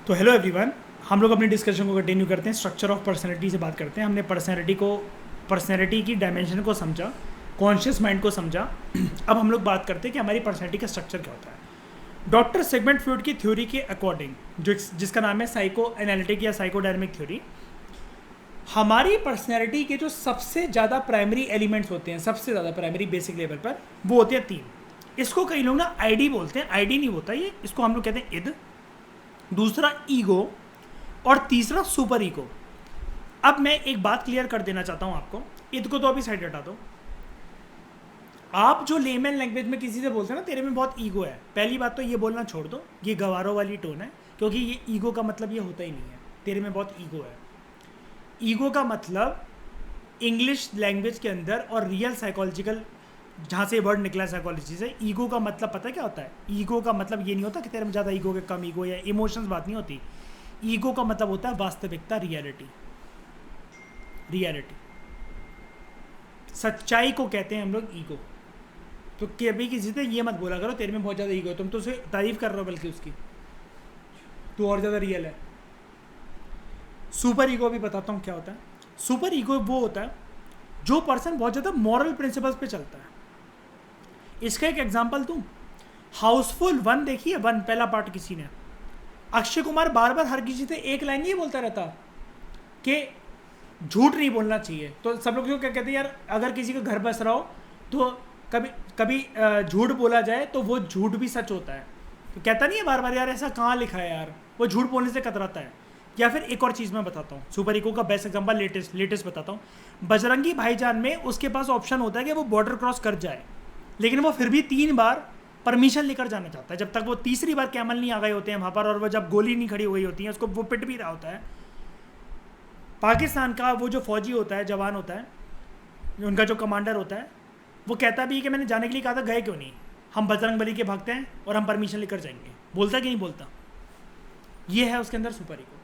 तो hello everyone, हम लोग अपनी डिस्कशन को कंटिन्यू करते हैं। स्ट्रक्चर ऑफ पर्सनैलिटी से बात करते हैं। हमने पर्सनैलिटी की डायमेंशन को समझा, कॉन्शियस माइंड को समझा। अब हम लोग बात करते हैं कि हमारी पर्सनैलिटी का स्ट्रक्चर क्या होता है। डॉक्टर सिगमंड फ्रॉयड की थ्योरी के अकॉर्डिंग, जिसका नाम है साइको एनालिटिक या साइकोडायनेमिक थ्योरी, हमारी पर्सनैलिटी के जो सबसे ज़्यादा प्राइमरी एलिमेंट्स होते हैं, सबसे ज़्यादा प्राइमरी बेसिक लेवल पर, वो होते हैं तीन। इसको कई लोग ना आईडी बोलते हैं। आईडी नहीं होता ये, इसको हम लोग कहते हैं इद, दूसरा ईगो और तीसरा सुपर ईगो। अब मैं एक बात क्लियर कर देना चाहता हूं आपको। इद को तो अभी साइड हटा दो। आप जो लेमन लैंग्वेज में किसी से बोलते हैं ना, तेरे में बहुत ईगो है, पहली बात तो ये बोलना छोड़ दो, ये गवारों वाली टोन है, क्योंकि ये ईगो का मतलब ये होता ही नहीं है। तेरे में बहुत ईगो है। ईगो का मतलब इंग्लिश लैंग्वेज के अंदर और रियल साइकोलॉजिकल, जहाँ से वर्ड निकला है साइकोलॉजी से, ईगो का मतलब पता है क्या होता है? ईगो का मतलब ये नहीं होता कि तेरे में ज़्यादा ईगो के कम ईगो या इमोशंस बात नहीं होती। ईगो का मतलब होता है वास्तविकता, रियलिटी। रियलिटी, सच्चाई को कहते हैं हम लोग ईगो। तो कभी किसी से ये मत बोला करो तेरे में बहुत ज़्यादा ईगो है, तुम तो उसे तारीफ कर रहे हो बल्कि उसकी, तू और ज़्यादा रियल है। सुपर ईगो भी बताता हूँ क्या होता है। सुपर ईगो वो होता है जो पर्सन बहुत ज़्यादा मॉरल प्रिंसिपल्स पे चलता है। इसका एक एग्जांपल दूं, हाउसफुल 1 देखिए, 1 पहला पार्ट किसी ने, अक्षय कुमार बार बार हर किसी से एक लाइन ये बोलता रहता कि झूठ नहीं बोलना चाहिए। तो सब लोग जो क्या कहते हैं, यार अगर किसी का घर बस रहा हो तो कभी कभी झूठ बोला जाए तो वो झूठ भी सच होता है। तो कहता नहीं है बार बार, यार ऐसा कहाँ लिखा है यार, वो झूठ बोलने से कतराता है। या फिर एक और चीज़ मैं बताता हूँ, सुपर ईगो का बेस्ट एग्जाम्पल लेटेस्ट बताता हूँ। बजरंगी भाईजान में उसके पास ऑप्शन होता है कि वो बॉर्डर क्रॉस कर जाए, लेकिन वो फिर भी 3 बार परमिशन लेकर जाना चाहता है, जब तक वो तीसरी बार कैमल नहीं आ गए होते हैं वहाँ पर, और वो जब गोली नहीं खड़ी हो गई होती है, उसको वो पिट भी रहा होता है। पाकिस्तान का वो जो फौजी होता है, जवान होता है, उनका जो कमांडर होता है, वो कहता भी है कि मैंने जाने के लिए कहा था, गए क्यों नहीं? हम बजरंग बली के भक्त हैं और हम परमिशन लेकर जाएंगे। बोलता कि नहीं बोलता? ये है उसके अंदर सुपर ईगो,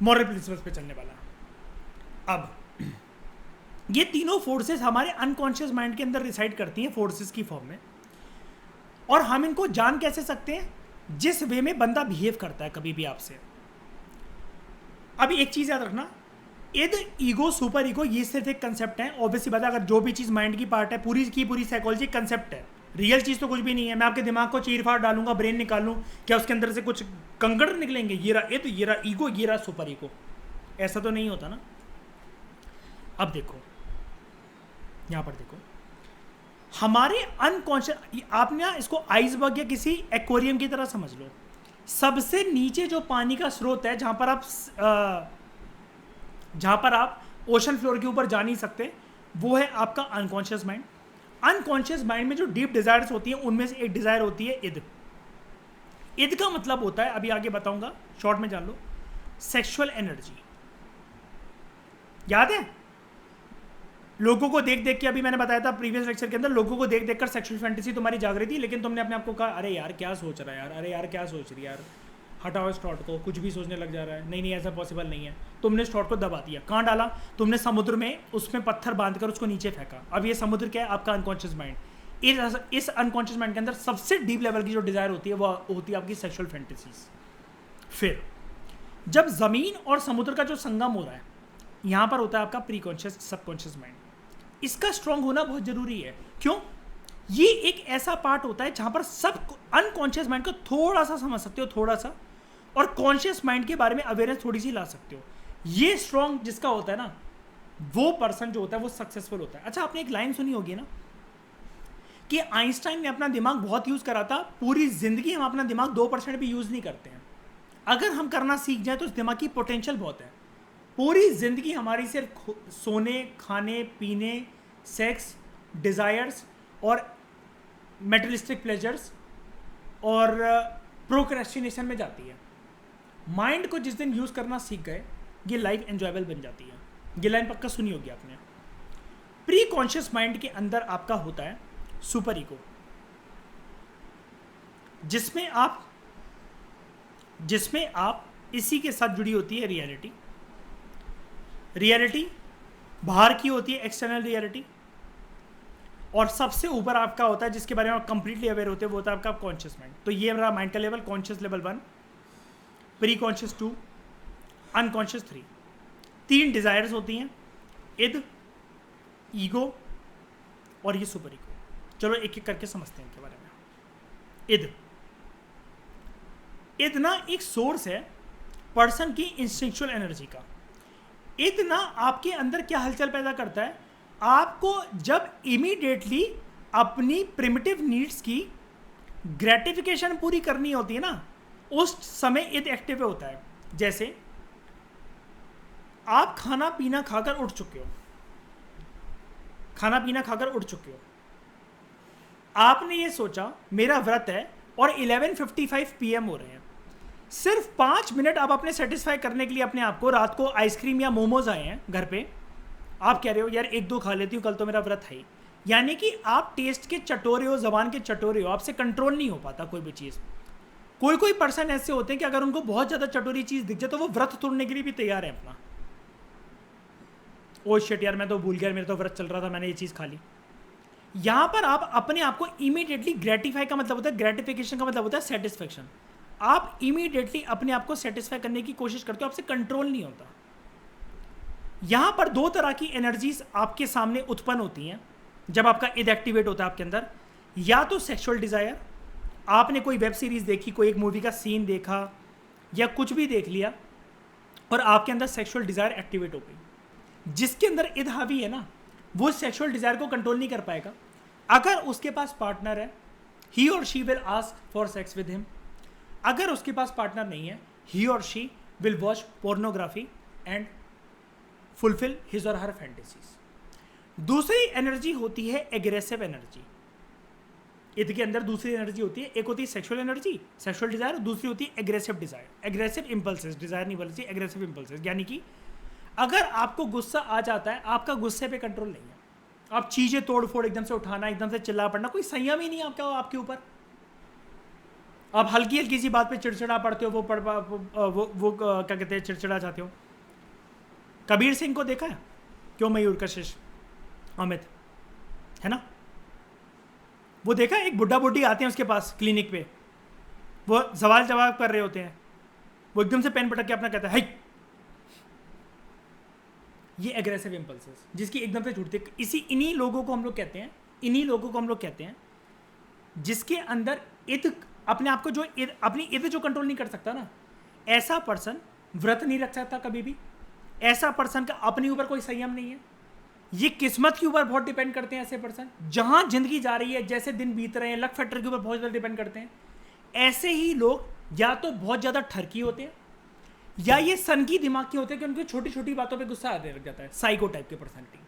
मॉरल प्रिंसिपल्स पे चलने वाला। अब ये तीनों फोर्सेस हमारे अनकॉन्शियस माइंड के अंदर रिसाइड करती हैं फोर्सेस की फॉर्म में, और हम इनको जान कैसे सकते हैं? जिस वे में बंदा बिहेव करता है कभी भी आपसे। अभी एक चीज याद रखना, इद, ईगो, सुपर ईगो, ये सिर्फ एक कंसेप्ट है। ऑब्वियसली बात है, अगर जो भी चीज माइंड की पार्ट है, पूरी की पूरी साइकोलॉजी कंसेप्ट है, रियल चीज तो कुछ भी नहीं है। मैं आपके दिमाग को चीर फाड़ डालूंगा, ब्रेन निकाल लूँ, क्या उसके अंदर से कुछ कंकड़ निकलेंगे? ये रहा इद, ये रहा ईगो, ये रहा सुपर ईगो, ऐसा तो नहीं होता ना। अब देखो यहाँ पर, देखो हमारे अनकॉन्शियस, आपने ना इसको आइसबर्ग या किसी एक्वेरियम की तरह समझ लो। सबसे नीचे जो पानी का स्रोत है, जहाँ पर आप ओशन फ्लोर के ऊपर जा नहीं सकते, वो है आपका अनकॉन्शियस माइंड। अनकॉन्शियस माइंड में जो डीप डिजायर्स होती हैं, उनमें से एक डिजायर होती है इद। इद का मतलब होता है, अभी आगे बताऊंगा, शॉर्ट में जान लो, सेक्सुअल एनर्जी। याद है? लोगों को देख देख के, अभी मैंने बताया था प्रीवियस लेक्चर के अंदर, लोगों को देख देख कर सेक्सुअल फैंटेसी तुम्हारी जाग रही थी, लेकिन तुमने अपने आप को कहा, अरे यार क्या सोच रहा है यार, अरे यार क्या सोच रही है यार, हटाओ इस थॉट को, कुछ भी सोचने लग जा रहा है, नहीं नहीं ऐसा पॉसिबल नहीं है। तुमने इस थॉट को दबा दिया। कहाँ डाला? तुमने समुद्र में, उसमें पत्थर बांधकर उसको नीचे फेंका। अब ये समुद्र क्या है? आपका अनकॉन्शियस माइंड। इस अनकॉन्शियस माइंड के अंदर सबसे डीप लेवल की जो डिजायर होती है, वो होती है आपकी सेक्सुअल फैंटेसीज। फिर जब जमीन और समुद्र का जो संगम हो रहा है, यहाँ पर होता है आपका प्रीकॉन्शियस, सबकॉन्शियस माइंड। इसका स्ट्रांग होना बहुत जरूरी है। क्यों? ये एक ऐसा पार्ट होता है जहां पर सब अनकॉन्शियस माइंड को थोड़ा सा समझ सकते हो, थोड़ा सा, और कॉन्शियस माइंड के बारे में अवेयरनेस थोड़ी सी ला सकते हो। ये स्ट्रांग जिसका होता है ना, वो पर्सन जो होता है वो सक्सेसफुल होता है। अच्छा, आपने एक लाइन सुनी होगी ना कि आइंस्टाइन ने अपना दिमाग बहुत यूज करा था, पूरी जिंदगी हम अपना दिमाग 2% भी यूज नहीं करते हैं। अगर हम करना सीख जाए तो उस दिमाग की पोटेंशियल बहुत है। पूरी जिंदगी हमारी सिर्फ सोने, खाने, पीने, सेक्स, डिजायर्स और मेटलिस्टिक प्लेजर्स और प्रोक्रेस्टिनेशन में जाती है। माइंड को जिस दिन यूज करना सीख गए, ये लाइफ एंजॉयबल बन जाती है। ये लाइन पक्का सुनी होगी आपने। प्री कॉन्शियस माइंड के अंदर आपका होता है सुपर ईगो, जिसमें आप इसी के साथ जुड़ी होती है रियलिटी। रियलिटी बाहर की होती है, एक्सटर्नल रियलिटी, और सबसे ऊपर आपका होता है जिसके बारे में आप कंप्लीटली अवेयर होते हैं, वो होता है आपका कॉन्शियस माइंड। तो ये मेरा माइंड का level, conscious level 1, pre conscious 2, unconscious 3। 3 desires होती हैं, इद, ईगो और ये सुपर ईगो। चलो एक एक करके समझते हैं इनके बारे में। इद ना एक सोर्स है पर्सन की इंस्टिंक्चुअल एनर्जी का। इद ना आपके अंदर क्या हलचल पैदा करता है, आपको जब इमीडिएटली अपनी प्रिमिटिव नीड्स की ग्रेटिफिकेशन पूरी करनी होती है ना, उस समय इद एक्टिव होता है। जैसे आप खाना पीना खाकर उठ चुके हो, आपने ये सोचा मेरा व्रत है और 11:55 PM हो रहे हैं, सिर्फ 5 मिनट आप अपने सेटिस्फाई करने के लिए अपने आप को, रात को आइसक्रीम या मोमोज आए हैं घर पे, आप कह रहे हो यार 1-2 खा लेती हूँ, कल तो मेरा व्रत है ही। यानी कि आप टेस्ट के चटोरे हो, जबान के चटोरे हो, आपसे कंट्रोल नहीं हो पाता कोई भी चीज़। कोई पर्सन ऐसे होते हैं कि अगर उनको बहुत ज़्यादा चटोरी चीज़ दिख जाए तो वो व्रत तोड़ने के लिए भी तैयार है अपना। ओ शिट यार, मैं तो भूल गया, मेरा तो व्रत चल रहा था, मैंने ये चीज़ खा ली। यहाँ पर आप अपने आप को इमीडिएटली, ग्रेटिफाई का मतलब होता है, ग्रेटिफिकेशन का मतलब होता है सेटिस्फेक्शन। आप इमीडिएटली अपने आप को सेटिस्फाई करने की कोशिश करते हो, आपसे कंट्रोल नहीं होता। यहाँ पर 2 तरह की एनर्जीज आपके सामने उत्पन्न होती हैं जब आपका इद एक्टिवेट होता है आपके अंदर। या तो सेक्सुअल डिज़ायर, आपने कोई वेब सीरीज़ देखी, कोई एक मूवी का सीन देखा या कुछ भी देख लिया और आपके अंदर सेक्सुअल डिज़ायर एक्टिवेट हो गई। जिसके अंदर इद हावी है ना, वो सेक्सुअल डिज़ायर को कंट्रोल नहीं कर पाएगा। अगर उसके पास पार्टनर है, ही और she will ask for sex with him. अगर उसके पास पार्टनर नहीं है, ही और she will watch pornography and fulfil his और हर फैंटेसीज। दूसरी एनर्जी होती है एग्रेसिव एनर्जी। इद के अंदर दूसरी एनर्जी होती है, एक होती है सेक्सुअल एनर्जी, सेक्सुअल डिजायर, दूसरी होती है aggressive desire, aggressive impulses, desire नहीं बोलती, एग्रेसिव इंपल्सेस। यानी कि अगर आपको गुस्सा आ जाता है, आपका गुस्से पे कंट्रोल नहीं है, आप चीजें तोड़ फोड़, एकदम से उठाना, एकदम से चिल्ला पड़ना, कोई संयम ही नहीं है आपके ऊपर। आप हल्की हल्की सी बात पे चिड़चिड़ा पड़ते हो, वो क्या कहते हैं, चिड़चिड़ा जाते हो। कबीर सिंह को देखा है, क्यों मयूर कशिश अमित, है ना, वो देखा, एक बुढ़ा बुढ़ी आते हैं उसके पास क्लिनिक पे, वो सवाल जवाब कर रहे होते हैं, वो एकदम से पेन पटक के अपना कहता है, ये एग्रेसिव इंपल्सेस जिसकी एकदम से छूटते। इन्हीं लोगों को हम लोग कहते हैं जिसके अंदर इद, अपने आप को जो अपनी इद जो कंट्रोल नहीं कर सकता ना, ऐसा पर्सन व्रत नहीं रख सकता कभी भी। ऐसा पर्सन का अपने ऊपर कोई संयम नहीं है। ये किस्मत के ऊपर बहुत डिपेंड करते हैं ऐसे पर्सन। जहां जिंदगी जा रही है, जैसे दिन बीत रहे हैं, लक फैक्टर के ऊपर बहुत ज़्यादा डिपेंड करते हैं। ऐसे ही लोग या तो बहुत ज़्यादा ठरकी होते हैं या ये सनकी दिमाग के होते हैं कि उनको छोटी छोटी बातों पे गुस्सा आने लग जाता है, साइको टाइप के पर्सनालिटी।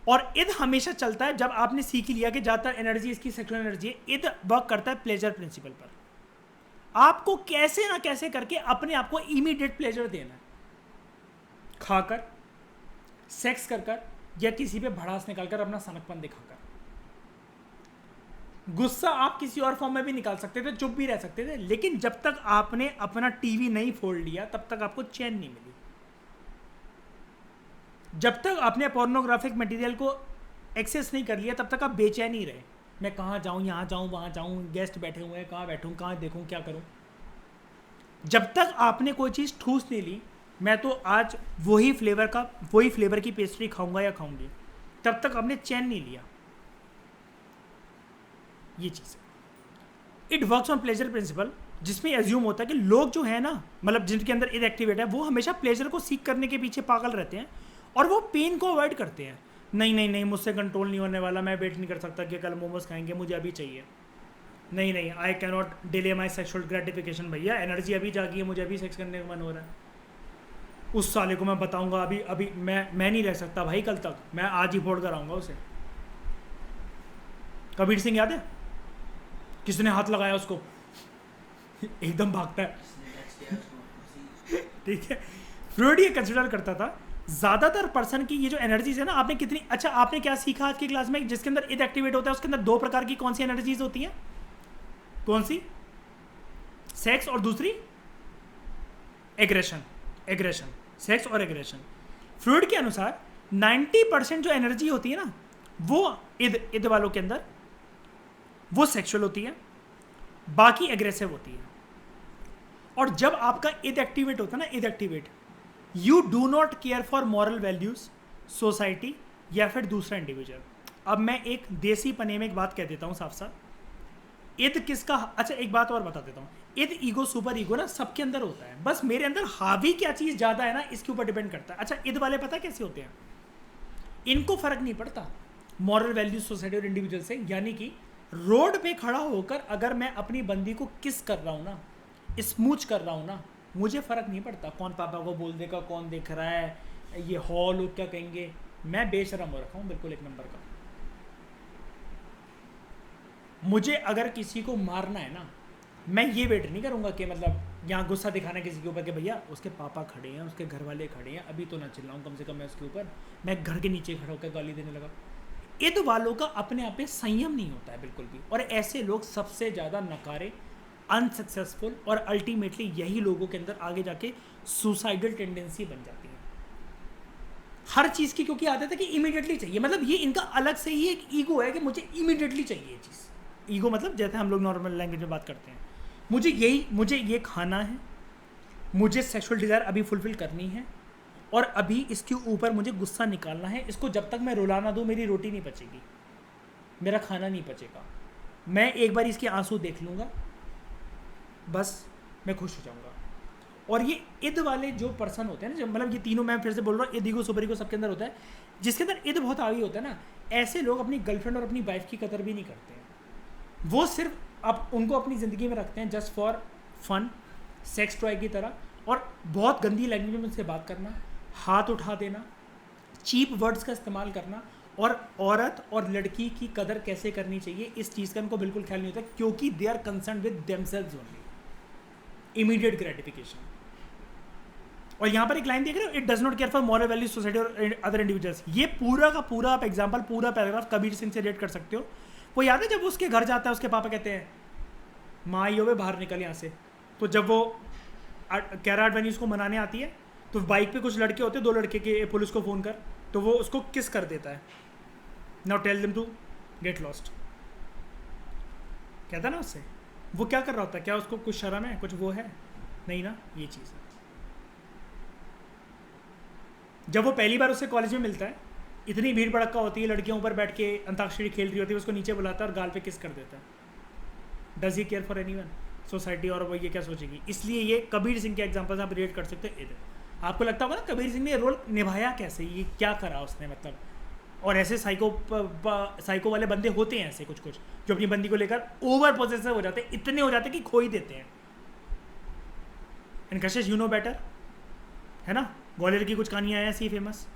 और इद हमेशा चलता है जब आपने सीख लिया कि ज़्यादातर एनर्जी इसकी सेक्सुअल एनर्जी है। इद वर्क करता है प्लेजर प्रिंसिपल पर। आपको कैसे ना कैसे करके अपने आप को इमीडिएट प्लेजर देना है, खाकर, सेक्स कर या किसी पे भड़ास निकालकर, अपना सनकपन दिखाकर। गुस्सा आप किसी और फॉर्म में भी निकाल सकते थे, चुप भी रह सकते थे, लेकिन जब तक आपने अपना टीवी नहीं फोड़ लिया तब तक आपको चैन नहीं मिली। जब तक आपने पोर्नोग्राफिक मटेरियल को एक्सेस नहीं कर लिया तब तक आप बेचैन ही रहे। मैं कहाँ जाऊँ, यहाँ जाऊँ, वहाँ जाऊँ, गेस्ट बैठे हुए हैं, कहाँ बैठूँ, कहाँ देखूँ, क्या करूँ। जब तक आपने कोई चीज़ ठूस नहीं ली, मैं तो आज वही फ्लेवर की पेस्ट्री खाऊंगा या खाऊंगी, तब तक आपने चैन नहीं लिया। ये चीज़ it works on pleasure principle, जिसमें एज्यूम होता है कि लोग जो है ना, मतलब जिनके अंदर इद एक्टिवेट है, वो हमेशा प्लेजर को सीख करने के पीछे पागल रहते हैं और वो पेन को अवॉइड करते हैं। नहीं, मुझसे कंट्रोल नहीं होने वाला, मैं वेट नहीं कर सकता कि कल मोमोज खाएंगे, मुझे अभी चाहिए। नहीं, I can not delay my sexual gratification. भैया एनर्जी अभी जागी है, मुझे अभी सेक्स करने का मन हो रहा है। उस साले को मैं बताऊंगा अभी मैं नहीं रह सकता भाई, कल तक मैं आज ही फोड़ कर आऊँगा उसे। कबीर सिंह याद है, किसने हाथ लगाया उसको, एकदम भागता है। ठीक है, फ्रॉइड ये कंसिडर करता था ज़्यादातर पर्सन की ये जो एनर्जीज है ना, आपने कितनी, अच्छा आपने क्या सीखा आज की क्लास में, जिसके अंदर इद एक्टिवेट होता है उसके अंदर 2 प्रकार की कौन सी एनर्जीज होती हैं? कौन सी? सेक्स और दूसरी एग्रेशन। सेक्स और एग्रेशन। फ्रॉइड के अनुसार 90% जो एनर्जी होती है ना वो ईद वालों के अंदर वो सेक्सुअल होती है, बाकी एग्रेसिव होती है। और जब आपका ईद एक्टिवेट होता है ना, Eid activate, you do not care for moral values, society या फिर दूसरा इंडिविजुअल। अब मैं एक देसी पने में एक बात कह देता हूँ साफ साफ, ईद किसका, अच्छा एक बात और बता देता हूँ, ईद ईगो सुपर ईगो ना सबके अंदर होता है, बस मेरे अंदर हावी क्या चीज़ ज़्यादा है ना इसके ऊपर डिपेंड करता है। अच्छा ईद वाले पता कैसे होते हैं, इनको फर्क नहीं पड़ता मॉरल वैल्यूज सोसाइटी और इंडिविजुअल से। यानी कि रोड पे खड़ा होकर अगर मैं अपनी बंदी को किस कर रहा हूँ ना, स्मूच कर रहा हूँ ना, मुझे फ़र्क नहीं पड़ता कौन पापा को बोल देगा, कौन देख रहा है, ये हॉल लोग क्या कहेंगे, मैं बेशरम हो रखा हूँ बिल्कुल एक नंबर का। मुझे अगर किसी को मारना है ना, मैं ये वेट नहीं करूँगा कि मतलब यहाँ गुस्सा दिखाना किसी के ऊपर कि भैया उसके पापा खड़े हैं, उसके घर वाले खड़े हैं, अभी तो ना चिल्लाऊँ, कम से कम मैं उसके ऊपर, मैं घर के नीचे खड़ा होकर गाली देने लगा। ईद वालों का अपने आप में संयम नहीं होता है बिल्कुल भी, और ऐसे लोग सबसे ज़्यादा नकारे, अनसक्सेसफुल, और अल्टीमेटली यही लोगों के अंदर आगे जाके सुसाइडल टेंडेंसी बन जाती है हर चीज़ की, क्योंकि आदत है कि इमीडिएटली चाहिए। मतलब ये इनका अलग से ही एक ईगो है कि मुझे इमीडिएटली चाहिए ये चीज़। ईगो मतलब जैसे हम लोग नॉर्मल लैंग्वेज में बात करते हैं, मुझे ये खाना है, मुझे सेक्सुअल डिज़ायर अभी फुलफिल करनी है, और अभी इसके ऊपर मुझे गुस्सा निकालना है, इसको जब तक मैं रुला ना दूँ मेरी रोटी नहीं पचेगी, मेरा खाना नहीं पचेगा, मैं एक बार इसके आंसू देख लूँगा बस मैं खुश हो जाऊँगा। और ये ईद वाले जो पर्सन होते हैं ना, जब मतलब ये तीनों, मैं फिर से बोल रहा हूँ, ईद ईगो सुपर ईगो सबके अंदर होता है, जिसके अंदर ईद बहुत हावी होता है ना, ऐसे लोग अपनी गर्लफ्रेंड और अपनी वाइफ की कदर भी नहीं करते हैं। वो सिर्फ अब उनको अपनी ज़िंदगी में रखते हैं just for fun, sex toy की तरह, और बहुत गंदी लैंग्वेज में उनसे बात करना, हाथ उठा देना, चीप वर्ड्स का इस्तेमाल करना, और औरत और लड़की की कदर कैसे करनी चाहिए इस चीज़ का उनको बिल्कुल ख्याल नहीं होता, क्योंकि they are concern with themselves only, immediate gratification. और यहाँ पर एक लाइन देख रहे हो, it does not care for moral values society और अदर इंडिविजुअल्स। ये पूरा का पूरा आप एग्जाम्पल, पूरा पैराग्राफ कबीर सिंह से रेट कर सकते हो। वो याद है जब वो उसके घर जाता है, उसके पापा कहते हैं माँ यो वे बाहर निकल यहाँ से, तो जब वो कैरा एडवेन्यूज को मनाने आती है तो बाइक पे कुछ लड़के होते हैं, 2 लड़के के, पुलिस को फ़ोन कर, तो वो उसको किस कर देता है, now tell them to get lost, कहता ना उससे। वो क्या कर रहा होता है, क्या उसको कुछ शर्म है, कुछ वो है नहीं ना, ये चीज़ है। जब वो पहली बार उससे कॉलेज में मिलता है, इतनी भीड़ भड़का होती है, लड़कियों ऊपर बैठ के अंताक्षरी खेल रही होती है, उसको नीचे बुलाता है और गाल पे किस कर देता है। Does he care for anyone, society, और वो ये क्या सोचेगी। इसलिए ये कबीर सिंह के एग्जांपल्स आप रिलेट कर सकते हैं इधर। आपको लगता होगा ना कबीर सिंह ने ये रोल निभाया कैसे, ये क्या करा उसने, मतलब। और ऐसे साइको वाले बंदे होते हैं ऐसे कुछ कुछ, जो अपनी बंदी को लेकर ओवर पॉसेसिव हो जाते हैं, इतने हो जाते हैं कि खो ही देते हैं। And Kashish you know better, है ना, ग्वालियर की कुछ कहानियाँ हैं ऐसी फेमस।